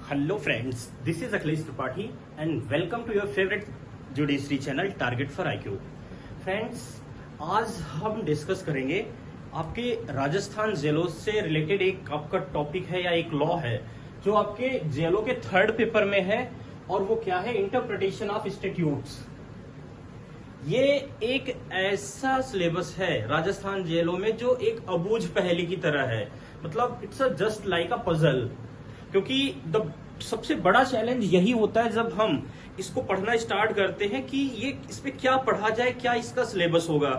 Hello friends, this is Akhilesh Tripathi and welcome to your favorite judiciary channel target for IQ। Friends, आज हम discuss करेंगे आपके राजस्थान जेलों से रिलेटेड एक आपका टॉपिक है या एक लॉ है जो आपके जेलों के थर्ड पेपर में है और वो क्या है, इंटरप्रिटेशन ऑफ स्टैट्यूट्स। ये एक ऐसा सिलेबस है राजस्थान जेलों में जो एक अबूझ पहेली की तरह है, मतलब it's just like a puzzle. क्योंकि सबसे बड़ा चैलेंज यही होता है जब हम इसको पढ़ना स्टार्ट करते हैं कि ये इस पे क्या पढ़ा जाए, क्या इसका सिलेबस होगा।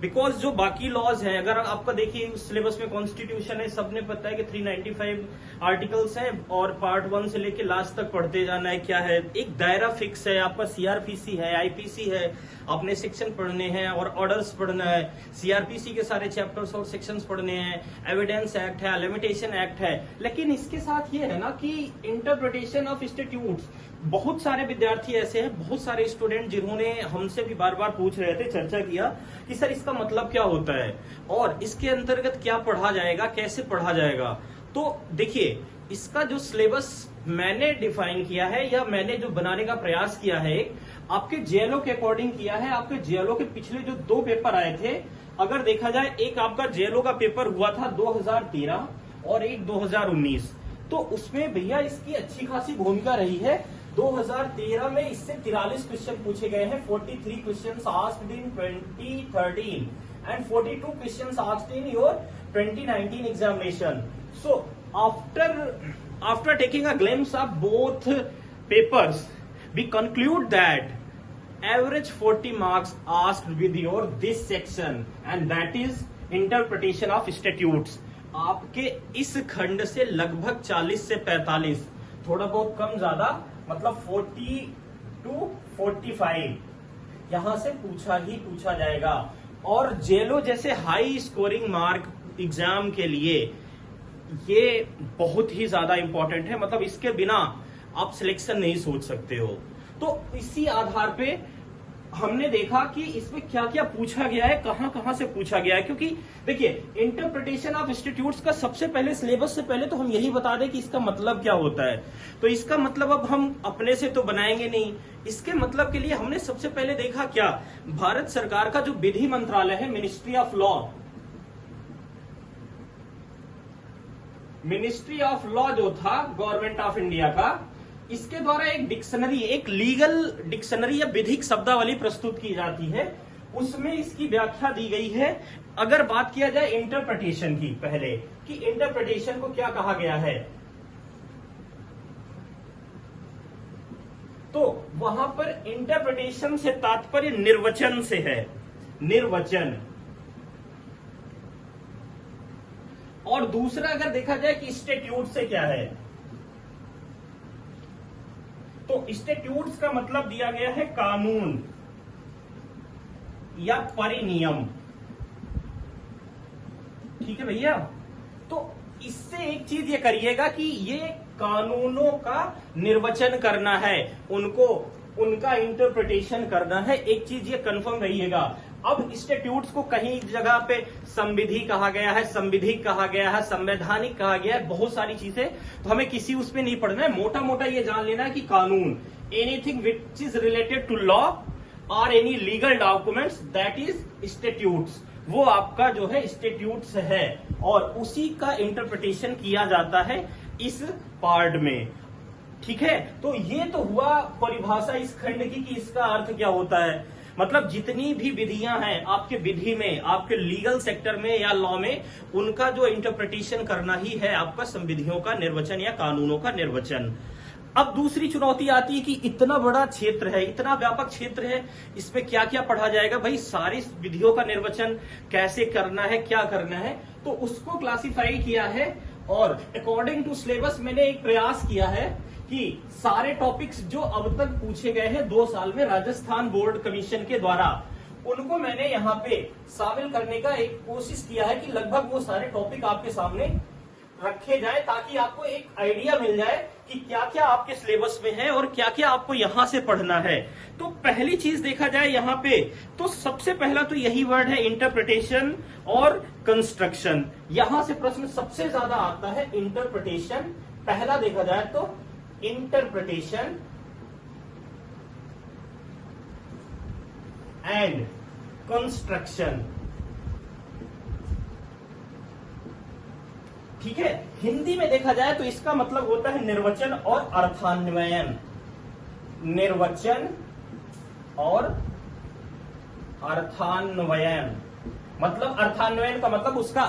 बिकॉज जो बाकी लॉज हैं, अगर आपका देखिए उस सिलेबस में कॉन्स्टिट्यूशन है, सबने पता है कि 395 आर्टिकल्स हैं और पार्ट 1 से लेके लास्ट तक पढ़ते जाना है। क्या है, एक दायरा फिक्स है, आपका CRPC है, IPC है, आपने सेक्शन पढ़ने हैं और ऑर्डर्स पढ़ना है। CRPC के सारे चैप्टर्स और सेक्शंस पढ़ने हैं, एविडेंस एक्ट है, लिमिटेशन एक्ट है। लेकिन इसके साथ ये है ना कि इंटरप्रिटेशन ऑफ स्टैट्यूट्स, बहुत सारे विद्यार्थी ऐसे हैं, बहुत सारे स्टूडेंट जिन्होंने हमसे भी बार बार पूछ रहे थे, चर्चा किया कि सर इसका मतलब क्या होता है और इसके अंतर्गत क्या पढ़ा जाएगा, कैसे पढ़ा जाएगा। तो देखिए, इसका जो सिलेबस मैंने डिफाइन किया है या मैंने जो बनाने का प्रयास किया है, आपके जेएलओ के अकॉर्डिंग किया है। आपके जेएलओ के पिछले जो 2 पेपर आए थे, अगर देखा जाए, एक आपका जेएलओ का पेपर हुआ था 2013 और एक 2019, तो उसमें भैया इसकी अच्छी खासी भूमिका रही है। 2013 में इससे 43 क्वेश्चन पूछे गए हैं, 43 questions asked in 2013 and 42 questions asked in your 2019 examination. So after taking a glimpse of both papers, we conclude that average 40 marks asked with your this section and that is interpretation of statutes। आपके इस खंड से लगभग 40 से 45, थोड़ा बहुत कम ज्यादा, मतलब 40 to 45 यहां से पूछा जाएगा। और जेलो जैसे हाई स्कोरिंग मार्क एग्जाम के लिए ये बहुत ही ज्यादा इंपॉर्टेंट है, मतलब इसके बिना आप सिलेक्शन नहीं सोच सकते हो। तो इसी आधार पे हमने देखा कि इसमें क्या क्या पूछा गया है, कहां से पूछा गया है। क्योंकि देखिए, इंटरप्रिटेशन ऑफ इंस्टीट्यूट्स का सबसे पहले सिलेबस से पहले तो हम यही बता दें कि इसका मतलब क्या होता है। तो इसका मतलब अब हम अपने से तो बनाएंगे नहीं, इसके मतलब के लिए हमने सबसे पहले देखा क्या, भारत सरकार का जो विधि मंत्रालय है, मिनिस्ट्री ऑफ लॉ जो था गवर्नमेंट ऑफ इंडिया का, इसके द्वारा एक डिक्शनरी, एक लीगल डिक्शनरी या विधिक शब्दावली प्रस्तुत की जाती है। उसमें इसकी व्याख्या दी गई है। अगर बात किया जाए इंटरप्रिटेशन की पहले, कि इंटरप्रिटेशन को क्या कहा गया है, तो वहां पर इंटरप्रिटेशन से तात्पर्य निर्वचन से है, निर्वचन। और दूसरा अगर देखा जाए कि स्टैट्यूट से क्या है, तो स्टैट्यूट्स का मतलब दिया गया है कानून या परिनियम। ठीक है भैया, तो इससे एक चीज ये करिएगा कि ये कानूनों का निर्वचन करना है, उनका इंटरप्रिटेशन करना है। एक चीज ये कंफर्म रहिएगा। अब स्टैट्यूट्स को कहीं जगह पे संविधि कहा गया है, संविधिक कहा गया है, संवैधानिक कहा गया है, बहुत सारी चीजें, तो हमें किसी उसमें नहीं पढ़ना है। मोटा मोटा ये जान लेना है कि कानून, anything which is related to law और any legal documents, that is statutes. वो आपका जो है स्टैट्यूट्स है और उसी का इंटरप्रिटेशन किया जाता है इस पार्ट में। ठीक है, तो ये तो हुआ परिभाषा इस खंड की कि इसका अर्थ क्या होता है। मतलब जितनी भी विधियां हैं आपके विधि में, आपके लीगल सेक्टर में या लॉ में, उनका जो इंटरप्रिटेशन करना ही है आपका संविधियों का निर्वचन या कानूनों का निर्वचन। अब दूसरी चुनौती आती है कि इतना बड़ा क्षेत्र है, इतना व्यापक क्षेत्र है, इसमें क्या क्या पढ़ा जाएगा भाई, सारी विधियों का निर्वचन कैसे करना है, क्या करना है, तो उसको क्लासिफाई किया है। और अकॉर्डिंग टू सिलेबस मैंने एक प्रयास किया है कि सारे टॉपिक्स जो अब तक पूछे गए हैं 2 साल में राजस्थान बोर्ड कमीशन के द्वारा, उनको मैंने यहाँ पे शामिल करने का एक कोशिश किया है कि लगभग वो सारे टॉपिक आपके सामने रखे जाए, ताकि आपको एक आइडिया मिल जाए कि क्या क्या आपके सिलेबस में है और क्या क्या आपको यहां से पढ़ना है। तो पहली चीज देखा जाए यहाँ पे, तो सबसे पहला तो यही वर्ड है इंटरप्रिटेशन और कंस्ट्रक्शन। यहां से प्रश्न सबसे ज्यादा आता है इंटरप्रिटेशन। पहला देखा जाए तो इंटरप्रिटेशन एंड कंस्ट्रक्शन। ठीक है, हिंदी में देखा जाए तो इसका मतलब होता है निर्वचन और अर्थान्वयन। निर्वचन और अर्थान्वयन मतलब, अर्थान्वयन का मतलब उसका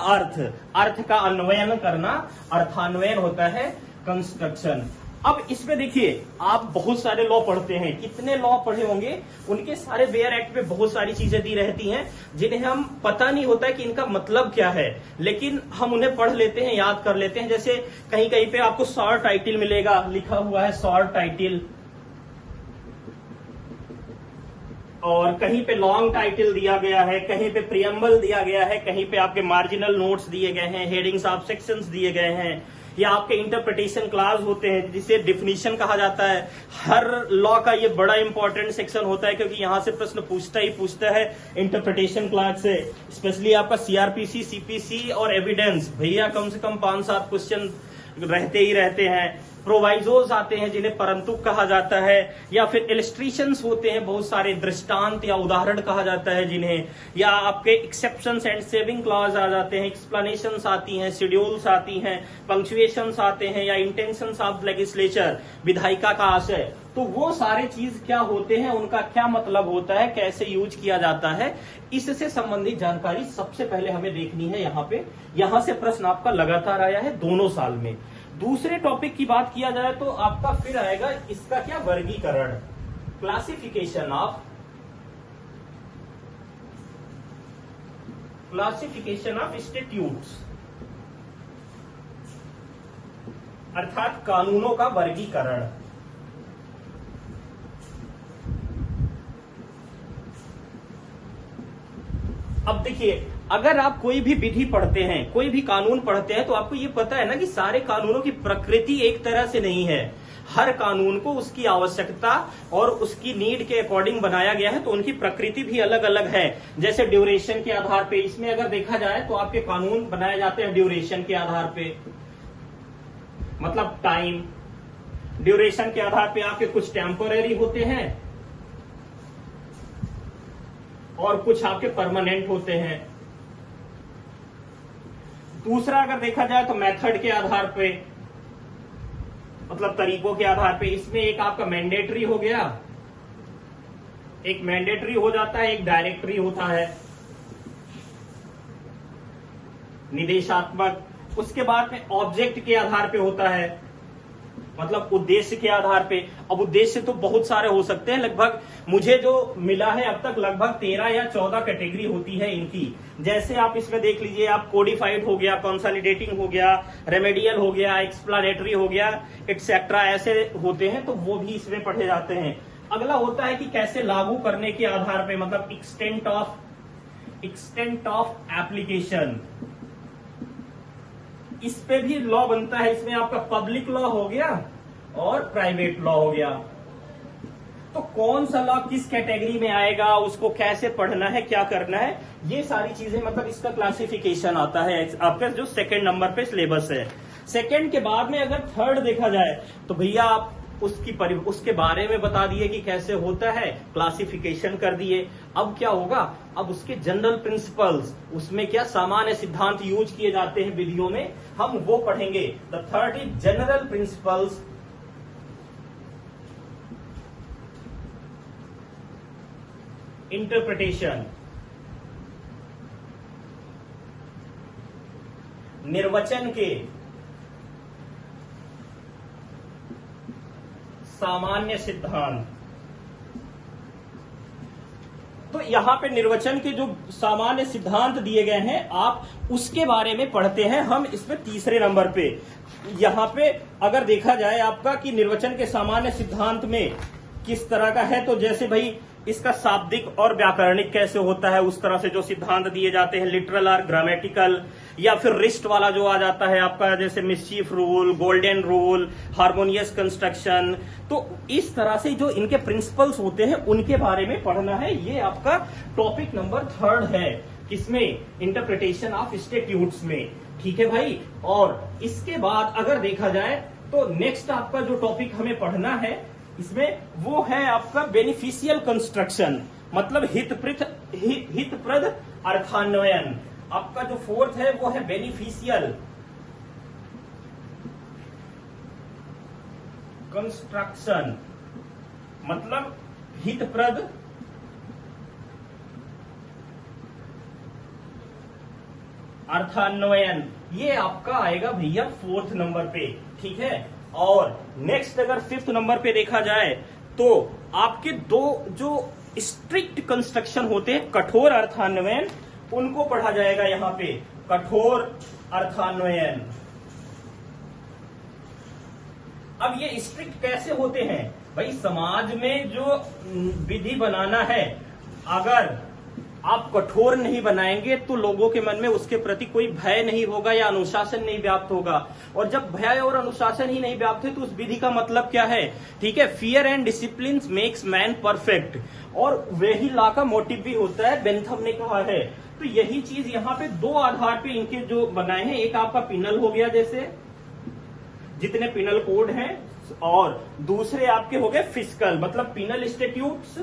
अर्थ का अन्वयन करना, अर्थान्वयन होता है कंस्ट्रक्शन। अब इसमें देखिए, आप बहुत सारे लॉ पढ़ते हैं, कितने लॉ पढ़े होंगे, उनके सारे वेयर एक्ट में बहुत सारी चीजें दी रहती हैं जिन्हें हम पता नहीं होता है कि इनका मतलब क्या है, लेकिन हम उन्हें पढ़ लेते हैं, याद कर लेते हैं। जैसे कहीं कहीं पे आपको शॉर्ट टाइटल मिलेगा, लिखा हुआ है शॉर्ट टाइटल, और कहीं पे लॉन्ग टाइटल दिया गया है, कहीं पे प्रियम्बल दिया गया है, कहीं पे आपके मार्जिनल नोट्स दिए गए हैं, हेडिंग्स ऑफ सेक्शंस दिए गए हैं, या आपके इंटरप्रिटेशन क्लास होते हैं जिसे डिफिनीशन कहा जाता है। हर लॉ का ये बड़ा इंपॉर्टेंट सेक्शन होता है क्योंकि यहां से प्रश्न पूछता है इंटरप्रिटेशन क्लास से। स्पेशली आपका सीआरपीसी, सीपीसी और एविडेंस, भैया कम से कम 5-7 क्वेश्चन रहते ही रहते हैं। प्रोवाइजोज आते हैं जिन्हें परंतुक कहा जाता है, या फिर इलस्ट्रेशंस होते हैं, बहुत सारे दृष्टांत या उदाहरण कहा जाता है जिन्हें, या आपके एक्सेप्शंस एंड सेविंग क्लॉज आ जाते हैं, एक्सप्लेनेशंस आती हैं, शेड्यूल्स आती हैं, पंक्चुएशंस आते हैं, या इंटेंशंस ऑफ लेजिस्लेचर, विधायिका का आशय। तो वो सारे चीज क्या होते हैं, उनका क्या मतलब होता है, कैसे यूज किया जाता है, इससे संबंधित जानकारी सबसे पहले हमें देखनी है। यहां से प्रश्न आपका लगातार आया है दोनों साल में। दूसरे टॉपिक की बात किया जाए तो आपका फिर आएगा इसका क्या, वर्गीकरण, क्लासिफिकेशन ऑफ स्टैट्यूट्स, अर्थात कानूनों का वर्गीकरण। अब देखिए, अगर आप कोई भी विधि पढ़ते हैं, कोई भी कानून पढ़ते हैं, तो आपको ये पता है ना कि सारे कानूनों की प्रकृति एक तरह से नहीं है। हर कानून को उसकी आवश्यकता और उसकी नीड के अकॉर्डिंग बनाया गया है, तो उनकी प्रकृति भी अलग अलग है। जैसे ड्यूरेशन के आधार पे, इसमें अगर देखा जाए तो आपके कानून बनाए जाते हैं ड्यूरेशन के आधार पे, मतलब टाइम। ड्यूरेशन के आधार पे आपके कुछ टेम्पोरेरी होते हैं और कुछ आपके परमानेंट होते हैं। दूसरा अगर देखा जाए तो मेथड के आधार पे, मतलब तरीकों के आधार पे, इसमें एक आपका मैंडेटरी हो गया, एक मैंडेटरी हो जाता है, एक डायरेक्टरी होता है, निर्देशात्मक। उसके बाद में ऑब्जेक्ट के आधार पे होता है, मतलब उद्देश्य के आधार पे। अब उद्देश्य तो बहुत सारे हो सकते हैं, लगभग मुझे जो मिला है अब तक लगभग 13 या 14 कैटेगरी होती है इनकी। जैसे आप इसमें देख लीजिए, आप कोडिफाइड हो गया, कंसोलिडेटिंग हो गया, रेमेडियल हो गया, एक्सप्लेनेटरी हो गया, एटसेट्रा, ऐसे होते हैं, तो वो भी इसमें पढ़े जाते हैं। अगला होता है कि कैसे लागू करने के आधार पे, मतलब एक्सटेंट ऑफ एप्लीकेशन, इस पे भी लॉ बनता है। इसमें आपका पब्लिक लॉ हो गया और प्राइवेट लॉ हो गया। तो कौन सा लॉ किस कैटेगरी में आएगा, उसको कैसे पढ़ना है, क्या करना है, ये सारी चीजें, मतलब इसका क्लासिफिकेशन आता है आपका जो सेकंड नंबर पे सिलेबस है। सेकंड के बाद में अगर थर्ड देखा जाए तो भैया आप उसके बारे में बता दिए कि कैसे होता है, क्लासिफिकेशन कर दिए। अब क्या होगा, अब उसके जनरल प्रिंसिपल्स, उसमें क्या सामान्य सिद्धांत यूज किए जाते हैं विधियों में, हम वो पढ़ेंगे। The third is general principles interpretation. निर्वचन के सामान्य सिद्धांत। तो यहां पे निर्वचन के जो सामान्य सिद्धांत दिए गए हैं, आप उसके बारे में पढ़ते हैं हम इसमें तीसरे नंबर पे। यहां पे अगर देखा जाए आपका कि निर्वचन के सामान्य सिद्धांत में किस तरह का है, तो जैसे भाई इसका शाब्दिक और व्याकरणिक कैसे होता है, उस तरह से जो सिद्धांत दिए जाते हैं, लिटरल और ग्रामेटिकल, या फिर रिस्ट वाला जो आ जाता है आपका, जैसे mischief rule, golden rule, harmonious construction. तो इस तरह से जो इनके प्रिंसिपल्स होते हैं उनके बारे में पढ़ना है। ये आपका टॉपिक नंबर थर्ड है, किसमें, इंटरप्रिटेशन ऑफ स्टैट्यूट्स में। ठीक है भाई। और इसके बाद अगर देखा जाए तो नेक्स्ट आपका जो टॉपिक हमें पढ़ना है इसमें वो है आपका बेनिफिशियल कंस्ट्रक्शन, मतलब हितप्रद अर्थान्वयन। आपका जो फोर्थ है वो है बेनिफिशियल कंस्ट्रक्शन, मतलब हितप्रद अर्थान्वयन। ये आपका आएगा भैया फोर्थ नंबर पे, ठीक है। और नेक्स्ट अगर फिफ्थ नंबर पे देखा जाए तो आपके दो जो स्ट्रिक्ट कंस्ट्रक्शन होते हैं, कठोर अर्थान्वयन, उनको पढ़ा जाएगा यहां पे, कठोर अर्थान्वयन। अब ये स्ट्रिक्ट कैसे होते हैं भाई? समाज में जो विधि बनाना है, अगर आप कठोर नहीं बनाएंगे तो लोगों के मन में उसके प्रति कोई भय नहीं होगा या अनुशासन नहीं व्याप्त होगा। और जब भय और अनुशासन ही नहीं व्याप्त है तो उस विधि का मतलब क्या है? ठीक है, fear and discipline makes man perfect, और वही लॉ का मोटिव भी होता है, बेंथम ने कहा है। तो यही चीज यहाँ पे दो आधार पे इनके जो बनाए हैं, एक आपका पिनल हो गया, जैसे जितने पिनल कोड हैं, और दूसरे आपके हो गए फिस्कल, मतलब पिनल स्टैट्यूट्स,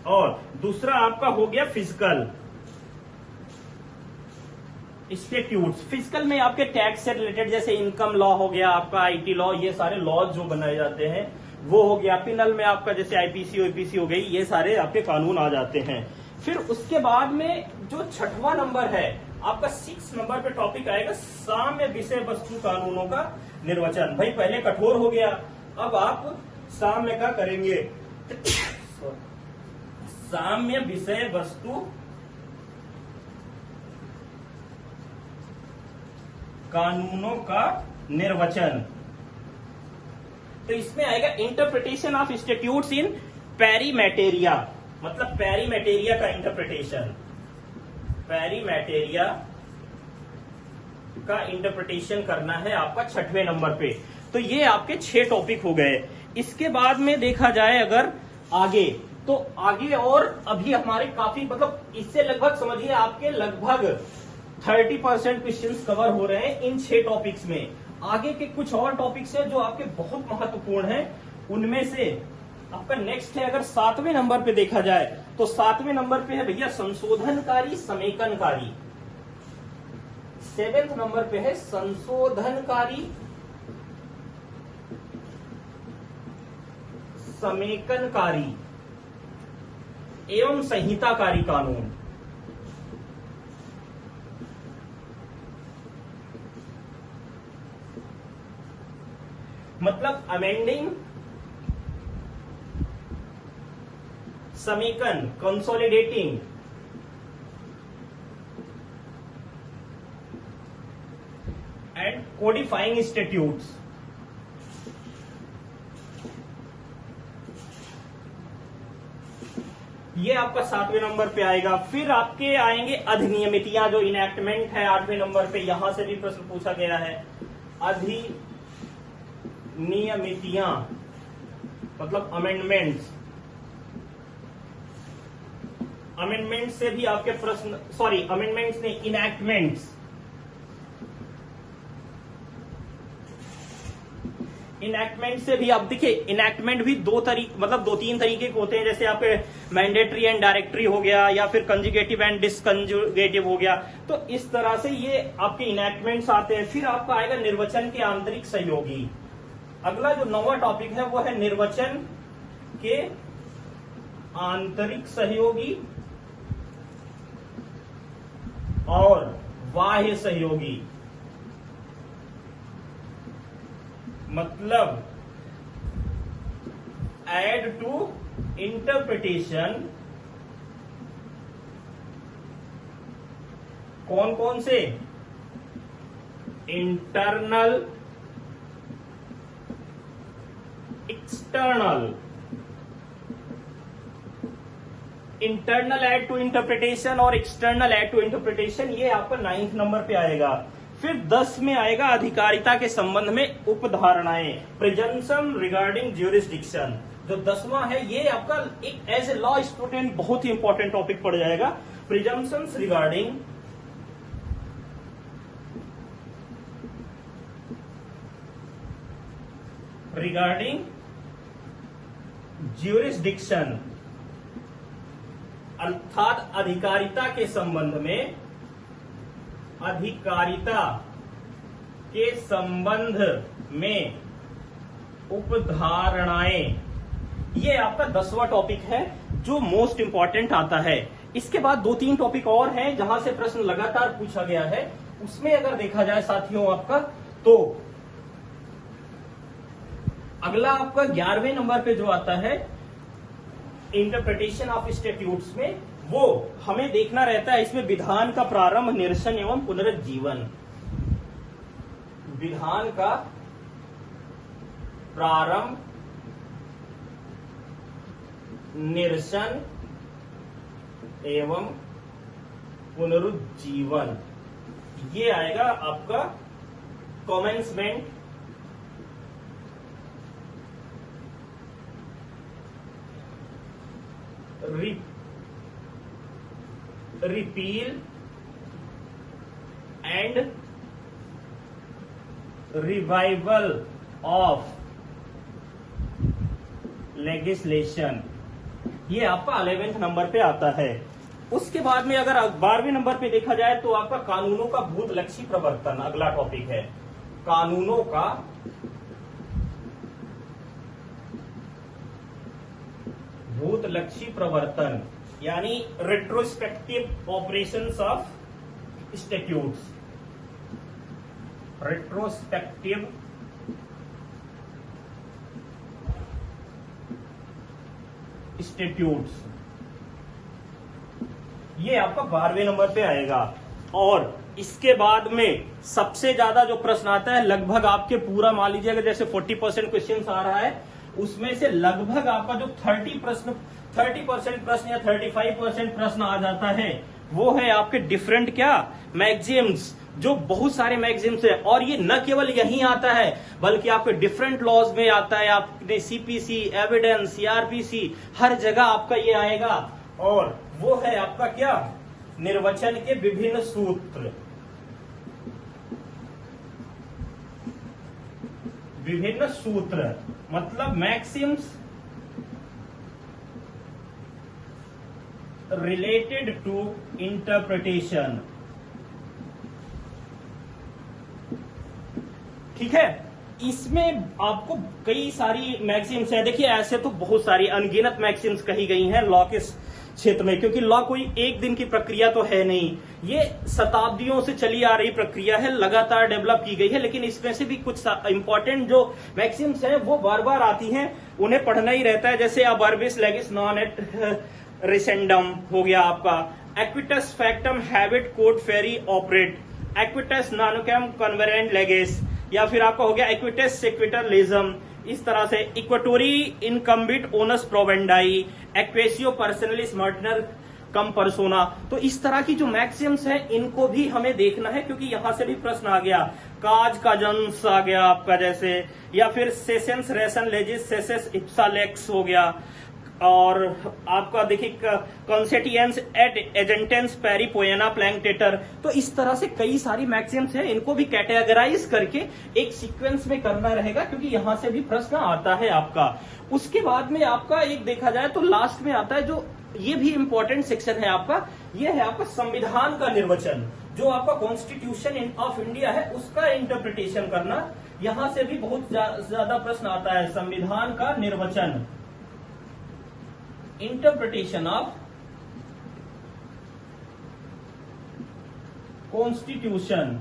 और दूसरा आपका हो गया फिजिकल स्टैट्यूट्स। फिजिकल में आपके टैक्स से रिलेटेड जैसे इनकम लॉ हो गया, आपका आईटी लॉ, ये सारे लॉ जो बनाए जाते हैं वो हो गया। पिनल में आपका जैसे आईपीसी ओपीसी हो गई, ये सारे आपके कानून आ जाते हैं। फिर उसके बाद में जो छठवां नंबर है आपका 6 नंबर पे टॉपिक आएगा साम्य विषय वस्तु कानूनों का निर्वचन। भाई पहले कठोर हो गया, अब आप साम्य का करेंगे, साम्य विषय वस्तु कानूनों का निर्वचन। तो इसमें आएगा इंटरप्रिटेशन ऑफ स्टैट्यूट्स इन पेरीमेटेरिया, मतलब पेरीमेटेरिया का इंटरप्रिटेशन, पेरीमेटेरिया का इंटरप्रिटेशन करना है आपका 6वें नंबर पे। तो ये आपके 6 टॉपिक हो गए। इसके बाद में देखा जाए अगर आगे, तो आगे और अभी हमारे काफी, मतलब इससे लगभग समझिए आपके लगभग 30% क्वेश्चंस कवर हो रहे हैं इन 6 टॉपिक्स में। आगे के कुछ और टॉपिक्स हैं जो आपके बहुत महत्वपूर्ण हैं। उनमें से आपका नेक्स्ट है, अगर 7वें नंबर पे देखा जाए तो 7वें नंबर पे है भैया संशोधनकारी समेकनकारी। 7th नंबर पे है संशोधनकारी समेकनकारी एवं संहिताकारी कानून। मतलब अमेंडिंग समेकन, कंसोलिडेटिंग एंड कोडिफाइंग स्टैट्यूट्स। ये आपका 7वें नंबर पे आएगा। फिर आपके आएंगे अधिनियमितियां, जो इनएक्टमेंट है 8वें नंबर पे, यहां से भी प्रश्न पूछा गया है। अधिनियमितियां मतलब अमेंडमेंट्स, अमेंडमेंट से भी आपके प्रश्न, सॉरी अमेंडमेंट्स नहीं, इनएक्टमेंट्स। इनएक्टमेंट से भी आप देखिए, इनएक्टमेंट भी दो तीन तरीके के होते हैं, जैसे आपके मैंडेटरी एंड डायरेक्टरी हो गया, या फिर कंजुगेटिव एंड डिसकंजुगेटिव हो गया। तो इस तरह से ये आपके इनएक्टमेंट्स आते हैं। फिर आपका आएगा निर्वचन के आंतरिक सहयोगी। अगला जो 9वां टॉपिक है वो है निर्वचन के आंतरिक सहयोगी और बाह्य सहयोगी। मतलब एड टू इंटरप्रिटेशन कौन कौन से? Internal, external. Internal aid to interpretation और एक्सटर्नल एड टू इंटरप्रिटेशन, ये आपका 9th नंबर पे आएगा। फिर 10 में आएगा अधिकारिता के संबंध में उपधारणाएं, प्रिजम्पशन रिगार्डिंग ज्यूरिसडिक्शन। जो 10वां है ये आपका एक एज ए लॉ स्टूडेंट बहुत ही इंपॉर्टेंट टॉपिक पड़ जाएगा, प्रिजम्पशंस रिगार्डिंग रिगार्डिंग ज्यूरिसडिक्शन, अर्थात अधिकारिता के संबंध में, अधिकारिता के संबंध में उपधारणाएं। ये आपका 10वां टॉपिक है जो मोस्ट इंपॉर्टेंट आता है। इसके बाद 2-3 टॉपिक और हैं जहां से प्रश्न लगातार पूछा गया है। उसमें अगर देखा जाए साथियों आपका, तो अगला आपका 11वें नंबर पे जो आता है इंटरप्रिटेशन ऑफ स्टैट्यूट्स में, वो हमें देखना रहता है इसमें विधान का प्रारंभ, निरसन एवं पुनरुज्जीवन। विधान का प्रारंभ, निरसन एवं पुनरुज्जीवन, ये आएगा आपका commencement, repeal and revival of legislation, ये आपका 11वें नंबर पे आता है। उसके बाद में अगर 12वें नंबर पे देखा जाए तो आपका कानूनों का भूतलक्षी प्रवर्तन अगला टॉपिक है। कानूनों का भूतलक्षी प्रवर्तन, यानी retrospective operations of statutes, retrospective statutes, ये आपका 12वें नंबर पे आएगा। और इसके बाद में सबसे ज्यादा जो प्रश्न आता है, लगभग आपके पूरा मान लीजिए अगर जैसे 40% क्वेश्चन आ रहा है, उसमें से लगभग आपका जो 30% प्रश्न या 35% प्रश्न आ जाता है, वो है आपके डिफरेंट क्या मैगजीम्स, जो बहुत सारे मैगजीम्स है। और ये न केवल यहीं आता है बल्कि आपके डिफरेंट लॉज में आता है, आपने सीपीसी, एविडेंस, सीआरपीसी, हर जगह आपका ये आएगा। और वो है आपका क्या, निर्वचन के विभिन्न सूत्र, विभिन्न सूत्र मतलब मैक्सिम्स रिलेटेड टू इंटरप्रिटेशन। ठीक है, इसमें आपको कई सारी मैक्सिम्स है। देखिए ऐसे तो बहुत सारी अनगिनत मैक्सिम्स कही गई हैं लॉ के क्षेत्र में, क्योंकि लॉ कोई एक दिन की प्रक्रिया तो है नहीं, ये शताब्दियों से चली आ रही प्रक्रिया है, लगातार डेवलप की गई है। लेकिन इसमें से भी कुछ इंपॉर्टेंट जो मैक्सिम्स है वो बार बार आती हैं, उन्हें पढ़ना ही रहता है। जैसे अबर्बिस लेगिस नॉन एट रिसेंडम हो गया आपका, एक्विटस फैक्टम हैबिट कोड फेरी ऑपरेट, एक्विटस नॉनकम कन्वेरेंट लेगिस, या फिर आपका हो गया एक्विटस सेक्विटर लेजम, इस तरह से इक्वेटोरी इनकम्बिट ओनस प्रोवेंडाई, एक्वेसियो पर्सनलिस मर्टनर कम परसोना। तो इस तरह की जो मैक्सिम्स है इनको भी हमें देखना है, क्योंकि यहां से भी प्रश्न आ गया। काज का जन्स आ गया आपका जैसे, या फिर सेशंस रेसन लेजिस सेसेस इप्सा लेक्स हो गया, और आपका देखिए कॉन्सेटियंस एट एजेंटेंस पेरी पोएना प्लैंकटेटर। तो इस तरह से कई सारी मैक्सिम्स हैं, इनको भी कैटेगराइज करके एक सीक्वेंस में करना रहेगा, क्योंकि यहां से भी प्रश्न आता है आपका। उसके बाद में आपका एक देखा जाए तो लास्ट में आता है, जो ये भी इंपॉर्टेंट सेक्शन है आपका, ये है आपका संविधान का निर्वचन, जो आपका कॉन्स्टिट्यूशन ऑफ इंडिया है उसका इंटरप्रिटेशन करना। यहां से भी बहुत ज्यादा प्रश्न आता है, संविधान का निर्वचन, इंटरप्रिटेशन ऑफ कॉन्स्टिट्यूशन।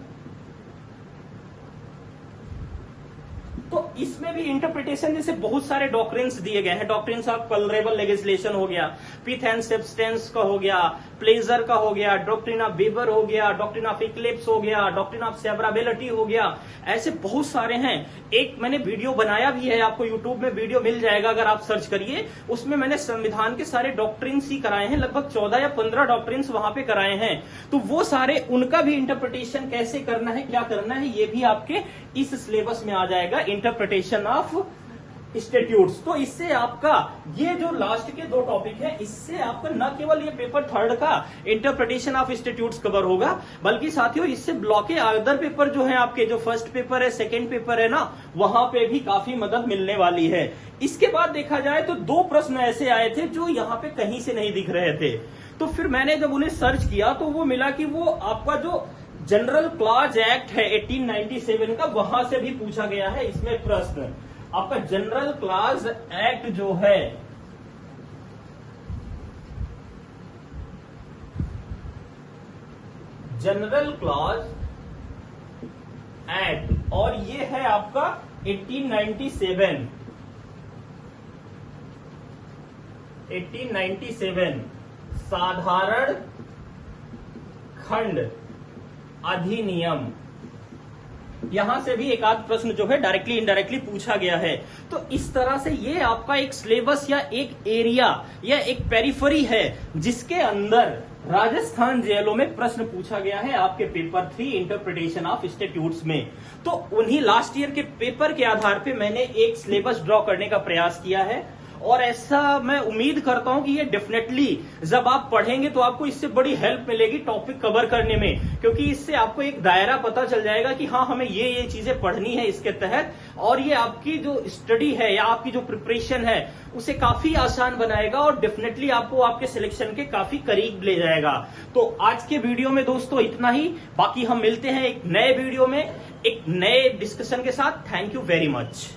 तो इसमें भी इंटरप्रिटेशन जैसे बहुत सारे डॉक्ट्रिन्स दिए गए हैं। डॉक्ट्रिन्स ऑफ कलरेबल लेजिस्लेशन हो गया, पिथ एंड सब्सटेंस का हो गया, प्लेजर का हो गया, डॉक्ट्रिन ऑफ वेबर हो गया, डॉक्ट्रिन ऑफ इक्लिप्स हो गया, डॉक्ट्रिन ऑफ सेवरेबिलिटी हो गया, ऐसे बहुत सारे हैं। एक मैंने वीडियो बनाया भी है, आपको यूट्यूब में वीडियो मिल जाएगा अगर आप सर्च करिए, उसमें मैंने संविधान के सारे डॉक्ट्रिन्स ही कराए हैं, लगभग 14 या 15 डॉक्ट्रिन्स वहां पे कराए हैं। तो वो सारे उनका भी इंटरप्रिटेशन कैसे करना है, क्या करना है, ये भी आपके इस सिलेबस में आ जाएगा, इंटरप्रिटेशन ऑफ इंस्टीट्यूट्स। तो इससे आपका ये जो लास्ट के 2 टॉपिक है, इससे आपका न केवल ये पेपर 3 का इंटरप्रिटेशन ऑफ इंस्टीट्यूट्स कवर होगा, बल्कि साथियों इससे ब्लॉक के अदर पेपर जो है आपके, जो फर्स्ट पेपर है, सेकेंड पेपर है ना, वहां पे भी काफी मदद मिलने वाली है। इसके बाद देखा जाए तो 2 प्रश्न ऐसे आए थे जो यहाँ पे कहीं से नहीं दिख रहे थे। तो फिर मैंने जब उन्हें सर्च किया तो वो मिला कि वो आपका जो जनरल क्लॉज एक्ट है 1897 का, वहां से भी पूछा गया है इसमें प्रश्न। आपका जनरल क्लॉज एक्ट जो है, जनरल क्लॉज एक्ट, और ये है आपका 1897 साधारण खंड अधिनियम। यहां से भी एक आध प्रश्न जो है डायरेक्टली इनडायरेक्टली पूछा गया है। तो इस तरह से ये आपका एक सिलेबस या एक एरिया या एक पेरिफेरी है जिसके अंदर राजस्थान जेएलओ में प्रश्न पूछा गया है आपके पेपर 3 इंटरप्रिटेशन ऑफ इंस्टीट्यूट्स में। तो उन्हीं लास्ट ईयर के पेपर के आधार पे मैंने एक सिलेबस ड्रॉ करने का प्रयास किया है, और ऐसा मैं उम्मीद करता हूं कि ये डेफिनेटली जब आप पढ़ेंगे तो आपको इससे बड़ी हेल्प मिलेगी टॉपिक कवर करने में, क्योंकि इससे आपको एक दायरा पता चल जाएगा कि हाँ हमें ये चीजें पढ़नी है इसके तहत, और ये आपकी जो स्टडी है या आपकी जो प्रिपरेशन है उसे काफी आसान बनाएगा और डेफिनेटली आपको आपके सिलेक्शन के काफी करीब ले जाएगा। तो आज के वीडियो में दोस्तों इतना ही, बाकी हम मिलते हैं एक नए वीडियो में एक नए डिस्कशन के साथ। Thank you very much.